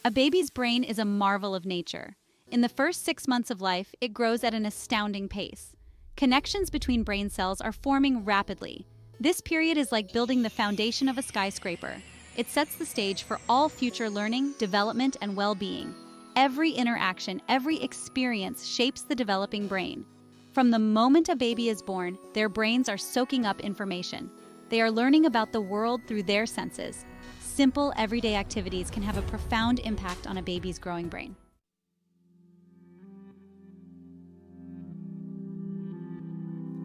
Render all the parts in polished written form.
A baby's brain is a marvel of nature. In the first 6 months of life, it grows at an astounding pace. Connections between brain cells are forming rapidly. This period is like building the foundation of a skyscraper. It sets the stage for all future learning, development, and well-being. Every interaction, every experience shapes the developing brain. From the moment a baby is born, their brains are soaking up information. They are learning about the world through their senses. Simple, everyday activities can have a profound impact on a baby's growing brain.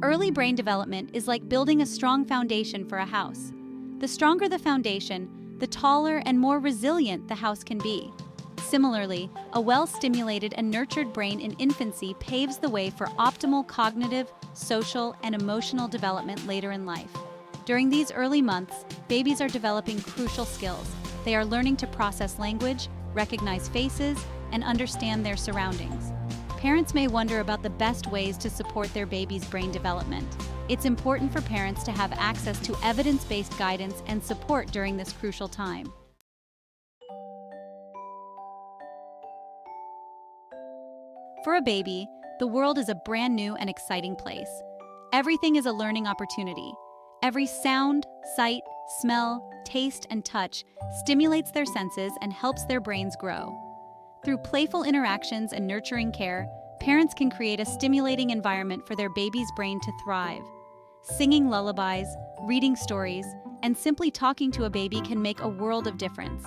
Early brain development is like building a strong foundation for a house. The stronger the foundation, the taller and more resilient the house can be. Similarly, a well-stimulated and nurtured brain in infancy paves the way for optimal cognitive, social, and emotional development later in life. During these early months, babies are developing crucial skills. They are learning to process language, recognize faces, and understand their surroundings. Parents may wonder about the best ways to support their baby's brain development. It's important for parents to have access to evidence-based guidance and support during this crucial time. For a baby, the world is a brand new and exciting place. Everything is a learning opportunity. Every sound, sight, smell, taste, and touch stimulates their senses and helps their brains grow. Through playful interactions and nurturing care, parents can create a stimulating environment for their baby's brain to thrive. Singing lullabies, reading stories, and simply talking to a baby can make a world of difference.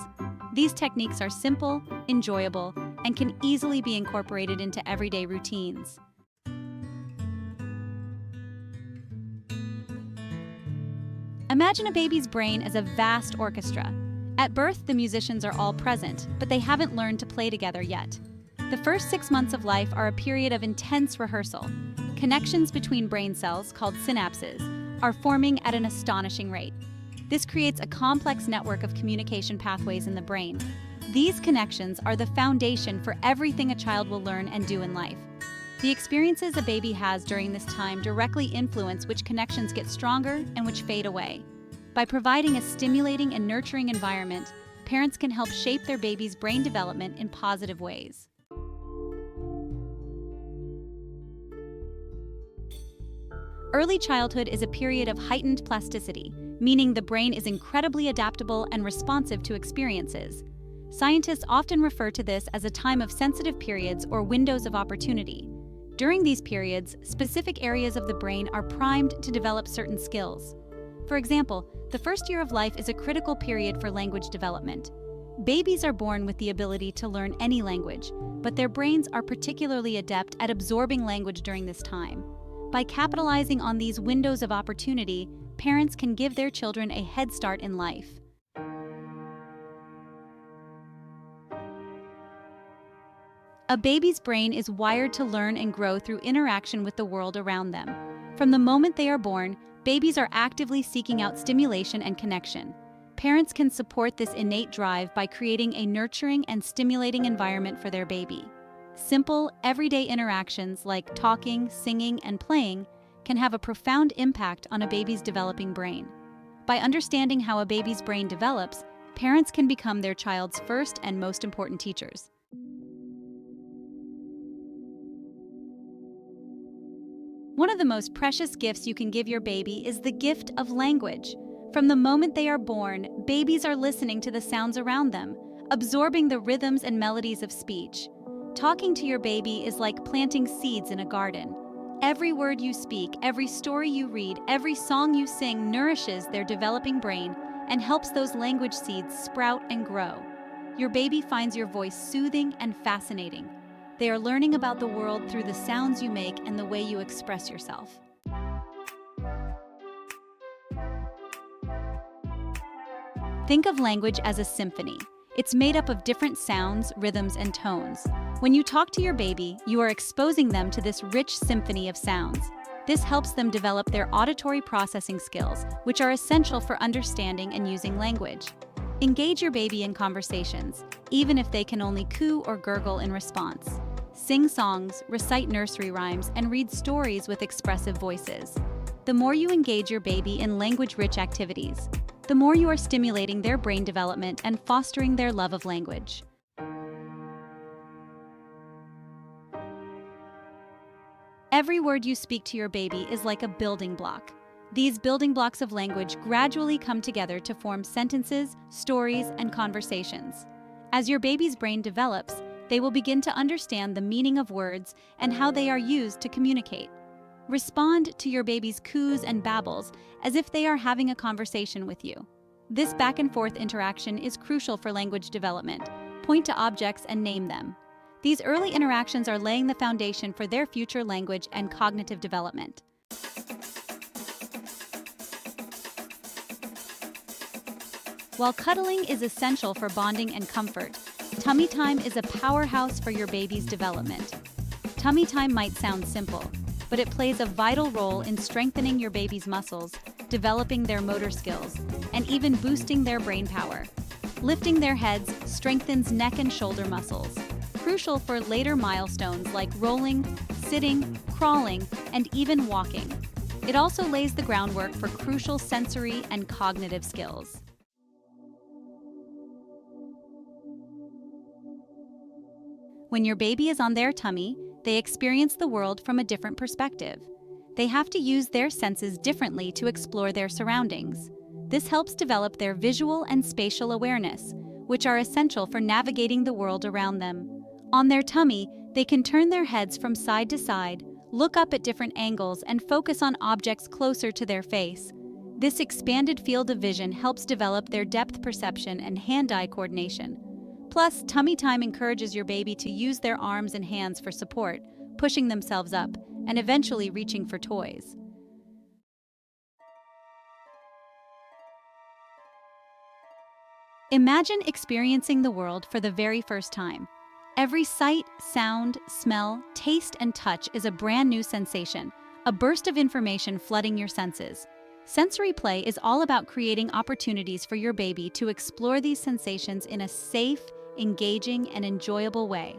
These techniques are simple, enjoyable, and can easily be incorporated into everyday routines. Imagine a baby's brain as a vast orchestra. At birth, the musicians are all present, but they haven't learned to play together yet. The first 6 months of life are a period of intense rehearsal. Connections between brain cells, called synapses, are forming at an astonishing rate. This creates a complex network of communication pathways in the brain. These connections are the foundation for everything a child will learn and do in life. The experiences a baby has during this time directly influence which connections get stronger and which fade away. By providing a stimulating and nurturing environment, parents can help shape their baby's brain development in positive ways. Early childhood is a period of heightened plasticity, meaning the brain is incredibly adaptable and responsive to experiences. Scientists often refer to this as a time of sensitive periods or windows of opportunity. During these periods, specific areas of the brain are primed to develop certain skills. For example, the first year of life is a critical period for language development. Babies are born with the ability to learn any language, but their brains are particularly adept at absorbing language during this time. By capitalizing on these windows of opportunity, parents can give their children a head start in life. A baby's brain is wired to learn and grow through interaction with the world around them. From the moment they are born, babies are actively seeking out stimulation and connection. Parents can support this innate drive by creating a nurturing and stimulating environment for their baby. Simple, everyday interactions like talking, singing, and playing can have a profound impact on a baby's developing brain. By understanding how a baby's brain develops, parents can become their child's first and most important teachers. One of the most precious gifts you can give your baby is the gift of language. From the moment they are born, babies are listening to the sounds around them, absorbing the rhythms and melodies of speech. Talking to your baby is like planting seeds in a garden. Every word you speak, every story you read, every song you sing nourishes their developing brain and helps those language seeds sprout and grow. Your baby finds your voice soothing and fascinating. They are learning about the world through the sounds you make and the way you express yourself. Think of language as a symphony. It's made up of different sounds, rhythms, and tones. When you talk to your baby, you are exposing them to this rich symphony of sounds. This helps them develop their auditory processing skills, which are essential for understanding and using language. Engage your baby in conversations, even if they can only coo or gurgle in response. Sing songs, recite nursery rhymes, and read stories with expressive voices. The more you engage your baby in language-rich activities, the more you are stimulating their brain development and fostering their love of language. Every word you speak to your baby is like a building block. These building blocks of language gradually come together to form sentences, stories, and conversations. As your baby's brain develops, they will begin to understand the meaning of words and how they are used to communicate. Respond to your baby's coos and babbles as if they are having a conversation with you. This back-and-forth interaction is crucial for language development. Point to objects and name them. These early interactions are laying the foundation for their future language and cognitive development. While cuddling is essential for bonding and comfort, tummy time is a powerhouse for your baby's development. Tummy time might sound simple, but it plays a vital role in strengthening your baby's muscles, developing their motor skills, and even boosting their brain power. Lifting their heads strengthens neck and shoulder muscles, crucial for later milestones like rolling, sitting, crawling, and even walking. It also lays the groundwork for crucial sensory and cognitive skills. When your baby is on their tummy, they experience the world from a different perspective. They have to use their senses differently to explore their surroundings. This helps develop their visual and spatial awareness, which are essential for navigating the world around them. On their tummy, they can turn their heads from side to side, look up at different angles, and focus on objects closer to their face. This expanded field of vision helps develop their depth perception and hand-eye coordination. Plus, tummy time encourages your baby to use their arms and hands for support, pushing themselves up, and eventually reaching for toys. Imagine experiencing the world for the very first time. Every sight, sound, smell, taste, and touch is a brand new sensation, a burst of information flooding your senses. Sensory play is all about creating opportunities for your baby to explore these sensations in a safe, engaging, and enjoyable way.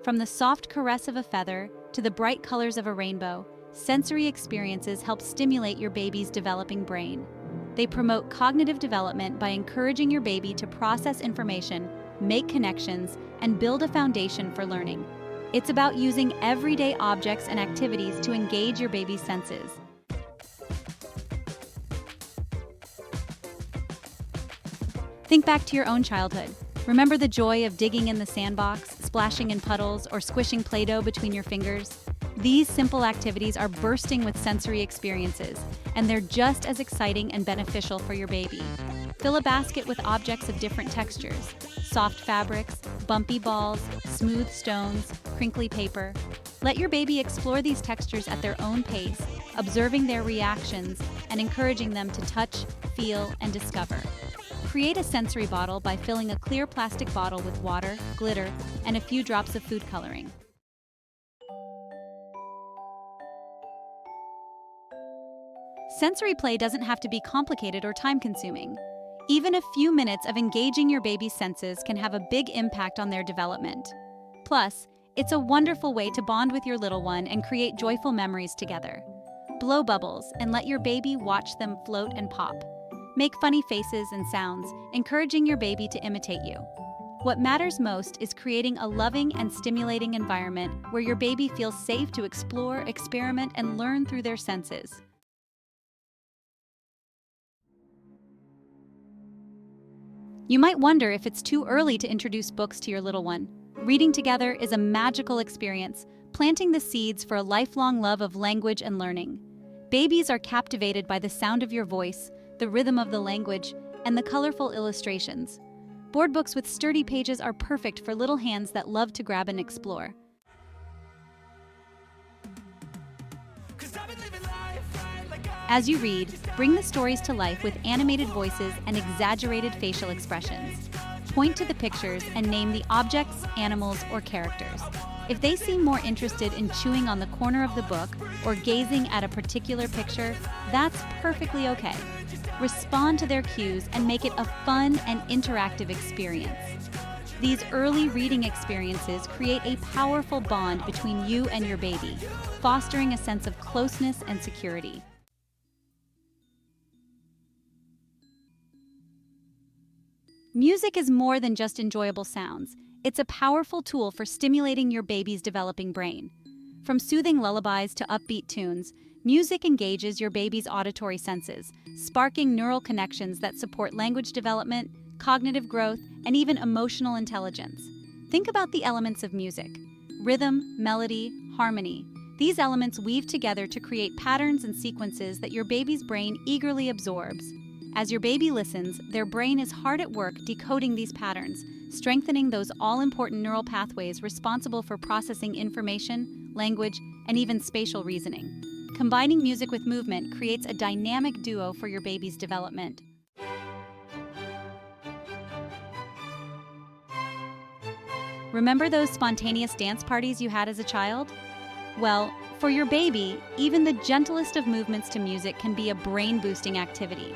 From the soft caress of a feather to the bright colors of a rainbow, sensory experiences help stimulate your baby's developing brain. They promote cognitive development by encouraging your baby to process information, make connections, and build a foundation for learning. It's about using everyday objects and activities to engage your baby's senses. Think back to your own childhood. Remember the joy of digging in the sandbox, splashing in puddles, or squishing Play-Doh between your fingers? These simple activities are bursting with sensory experiences, and they're just as exciting and beneficial for your baby. Fill a basket with objects of different textures: soft fabrics, bumpy balls, smooth stones, crinkly paper. Let your baby explore these textures at their own pace, observing their reactions and encouraging them to touch, feel, and discover. Create a sensory bottle by filling a clear plastic bottle with water, glitter, and a few drops of food coloring. Sensory play doesn't have to be complicated or time-consuming. Even a few minutes of engaging your baby's senses can have a big impact on their development. Plus, it's a wonderful way to bond with your little one and create joyful memories together. Blow bubbles and let your baby watch them float and pop. Make funny faces and sounds, encouraging your baby to imitate you. What matters most is creating a loving and stimulating environment where your baby feels safe to explore, experiment, and learn through their senses. You might wonder if it's too early to introduce books to your little one. Reading together is a magical experience, planting the seeds for a lifelong love of language and learning. Babies are captivated by the sound of your voice, the rhythm of the language, and the colorful illustrations. Board books with sturdy pages are perfect for little hands that love to grab and explore. As you read, bring the stories to life with animated voices and exaggerated facial expressions. Point to the pictures and name the objects, animals, or characters. If they seem more interested in chewing on the corner of the book or gazing at a particular picture, that's perfectly okay. Respond to their cues and make it a fun and interactive experience. These early reading experiences create a powerful bond between you and your baby, fostering a sense of closeness and security. Music is more than just enjoyable sounds. It's a powerful tool for stimulating your baby's developing brain. From soothing lullabies to upbeat tunes, music engages your baby's auditory senses, sparking neural connections that support language development, cognitive growth, and even emotional intelligence. Think about the elements of music: rhythm, melody, harmony. These elements weave together to create patterns and sequences that your baby's brain eagerly absorbs. As your baby listens, their brain is hard at work decoding these patterns, strengthening those all-important neural pathways responsible for processing information, language, and even spatial reasoning. Combining music with movement creates a dynamic duo for your baby's development. Remember those spontaneous dance parties you had as a child? Well, for your baby, even the gentlest of movements to music can be a brain-boosting activity.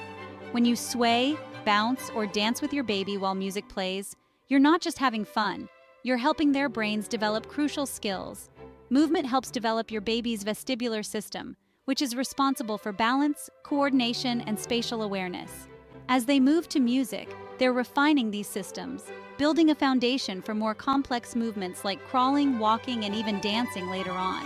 When you sway, bounce, or dance with your baby while music plays, you're not just having fun, you're helping their brains develop crucial skills. Movement helps develop your baby's vestibular system, which is responsible for balance, coordination, and spatial awareness. As they move to music, they're refining these systems, building a foundation for more complex movements like crawling, walking, and even dancing later on.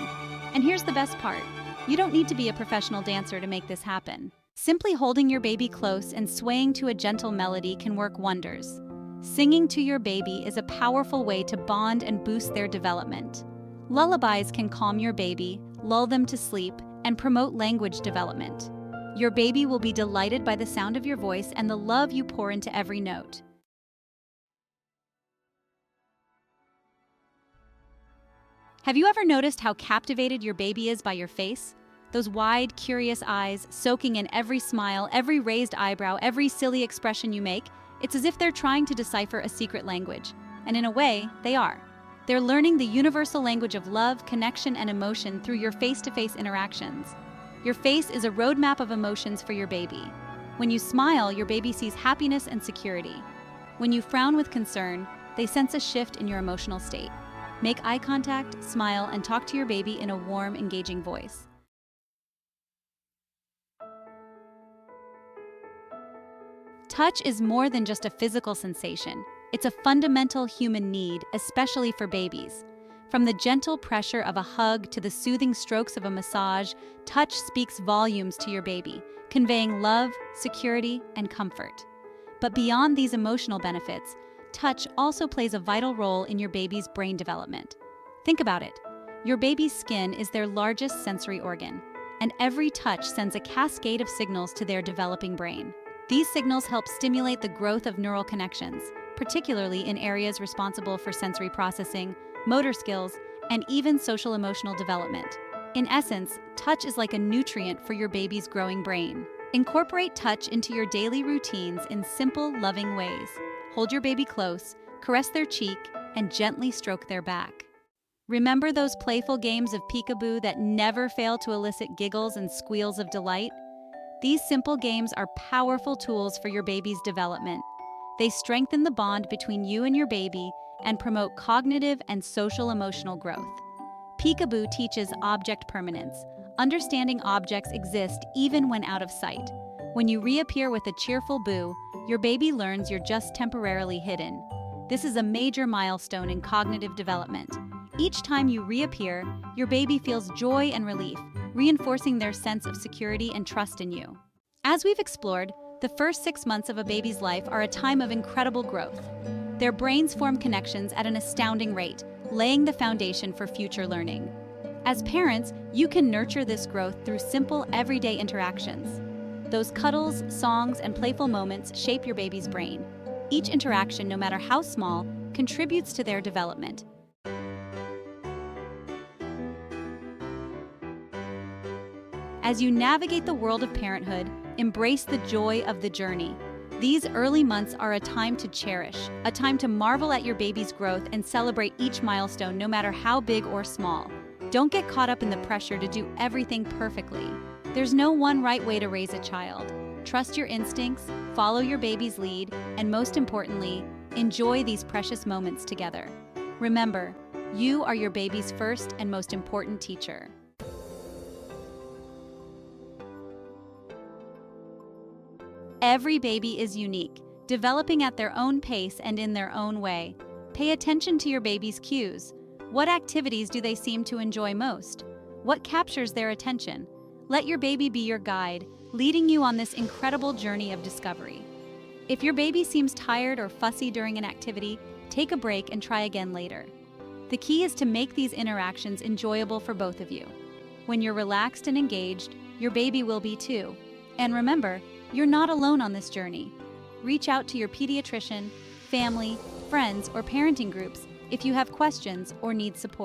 And here's the best part: you don't need to be a professional dancer to make this happen. Simply holding your baby close and swaying to a gentle melody can work wonders. Singing to your baby is a powerful way to bond and boost their development. Lullabies can calm your baby, lull them to sleep, and promote language development. Your baby will be delighted by the sound of your voice and the love you pour into every note. Have you ever noticed how captivated your baby is by your face? Those wide, curious eyes, soaking in every smile, every raised eyebrow, every silly expression you make. It's as if they're trying to decipher a secret language. And in a way, they are. They're learning the universal language of love, connection, and emotion through your face-to-face interactions. Your face is a roadmap of emotions for your baby. When you smile, your baby sees happiness and security. When you frown with concern, they sense a shift in your emotional state. Make eye contact, smile, and talk to your baby in a warm, engaging voice. Touch is more than just a physical sensation. It's a fundamental human need, especially for babies. From the gentle pressure of a hug to the soothing strokes of a massage, touch speaks volumes to your baby, conveying love, security, and comfort. But beyond these emotional benefits, touch also plays a vital role in your baby's brain development. Think about it. Your baby's skin is their largest sensory organ, and every touch sends a cascade of signals to their developing brain. These signals help stimulate the growth of neural connections, particularly in areas responsible for sensory processing, motor skills, and even social-emotional development. In essence, touch is like a nutrient for your baby's growing brain. Incorporate touch into your daily routines in simple, loving ways. Hold your baby close, caress their cheek, and gently stroke their back. Remember those playful games of peekaboo that never fail to elicit giggles and squeals of delight? These simple games are powerful tools for your baby's development. They strengthen the bond between you and your baby and promote cognitive and social-emotional growth. Peekaboo teaches object permanence. Understanding objects exist even when out of sight. When you reappear with a cheerful boo, your baby learns you're just temporarily hidden. This is a major milestone in cognitive development. Each time you reappear, your baby feels joy and relief, reinforcing their sense of security and trust in you. As we've explored, the first 6 months of a baby's life are a time of incredible growth. Their brains form connections at an astounding rate, laying the foundation for future learning. As parents, you can nurture this growth through simple, everyday interactions. Those cuddles, songs, and playful moments shape your baby's brain. Each interaction, no matter how small, contributes to their development. As you navigate the world of parenthood, embrace the joy of the journey. These early months are a time to cherish, a time to marvel at your baby's growth and celebrate each milestone, no matter how big or small. Don't get caught up in the pressure to do everything perfectly. There's no one right way to raise a child. Trust your instincts, follow your baby's lead, and most importantly, enjoy these precious moments together. Remember, you are your baby's first and most important teacher. Every baby is unique, developing at their own pace and in their own way. Pay attention to your baby's cues. What activities do they seem to enjoy most? What captures their attention? Let your baby be your guide, leading you on this incredible journey of discovery. If your baby seems tired or fussy during an activity, take a break and try again later. The key is to make these interactions enjoyable for both of you. When you're relaxed and engaged, your baby will be too. And remember, you're not alone on this journey. Reach out to your pediatrician, family, friends, or parenting groups if you have questions or need support.